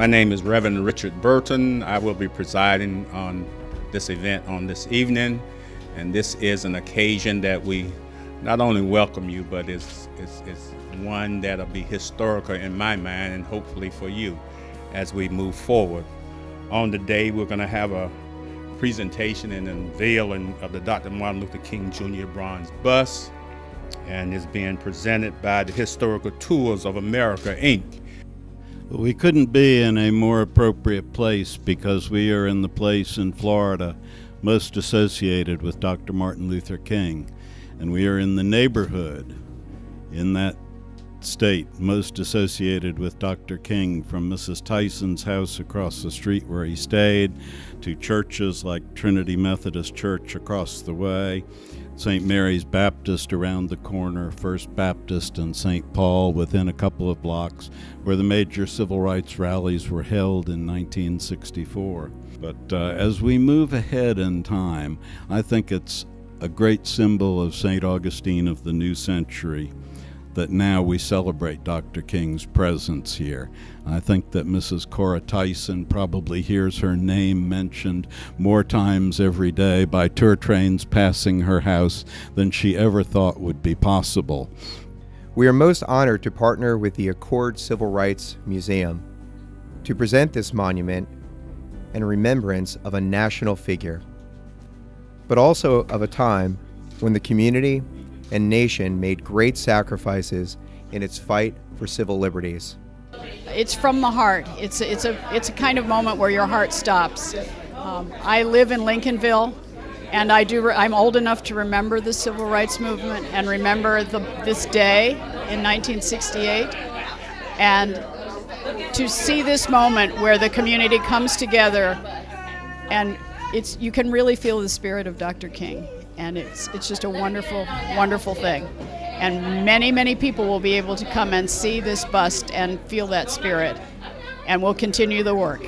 My name is Reverend Richard Burton. I will be presiding on this event on this evening, and this is an occasion that we not only welcome you, but it's one that'll be historical in my mind and hopefully for you as we move forward. On the day, we're going to have a presentation and unveiling of the Dr. Martin Luther King Jr. bronze bust, and it's being presented by the Historical Tours of America, Inc. We couldn't be in a more appropriate place because we are in the place in Florida most associated with Dr. Martin Luther King, and we are in the neighborhood in that state most associated with Dr. King, from Mrs. Tyson's house across the street where he stayed to churches like Trinity Methodist Church across the way, St. Mary's Baptist around the corner, First Baptist, and St. Paul within a couple of blocks, where the major civil rights rallies were held in 1964. But as we move ahead in time, I think it's a great symbol of St. Augustine of the new century that now we celebrate Dr. King's presence here. I think that Mrs. Cora Tyson probably hears her name mentioned more times every day by tour trains passing her house than she ever thought would be possible. We are most honored to partner with the Accord Civil Rights Museum to present this monument in remembrance of a national figure, but also of a time when the community and nation made great sacrifices in its fight for civil liberties. It's from the heart. It's a kind of moment where your heart stops. I live in Lincolnville, and I'm old enough to remember the civil rights movement and remember this day in 1968, and to see this moment where the community comes together, and you can really feel the spirit of Dr. King. And it's just a wonderful, wonderful thing. And many, many people will be able to come and see this bust and feel that spirit. And we'll continue the work.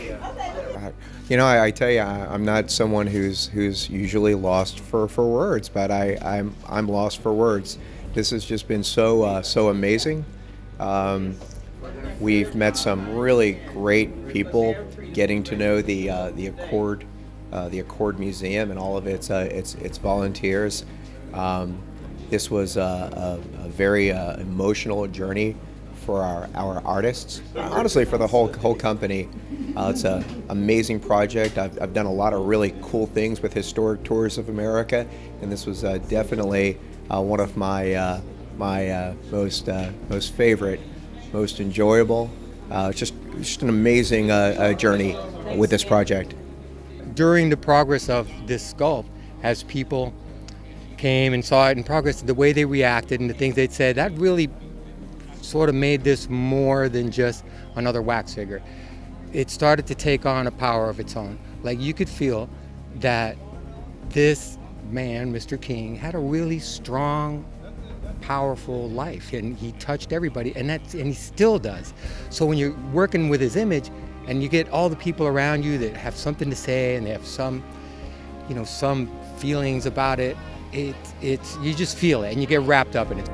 You know, I tell you, I'm not someone who's usually lost for words, but I'm lost for words. This has just been so amazing. We've met some really great people, getting to know the Accord Museum and all of its volunteers. This was a very emotional journey for our artists, honestly for the whole company. It's an amazing project. I've done a lot of really cool things with Historic Tours of America, and this was definitely one of my most favorite, most enjoyable. Just an amazing journey with this project. During the progress of this sculpt, as people came and saw it in progress, the way they reacted and the things they'd said, that really sort of made this more than just another wax figure. It started to take on a power of its own. Like, you could feel that this man, Mr. King, had a really strong, powerful life, and he touched everybody, and he still does. So when you're working with his image, and you get all the people around you that have something to say and they have some feelings about it. You just feel it and you get wrapped up in it.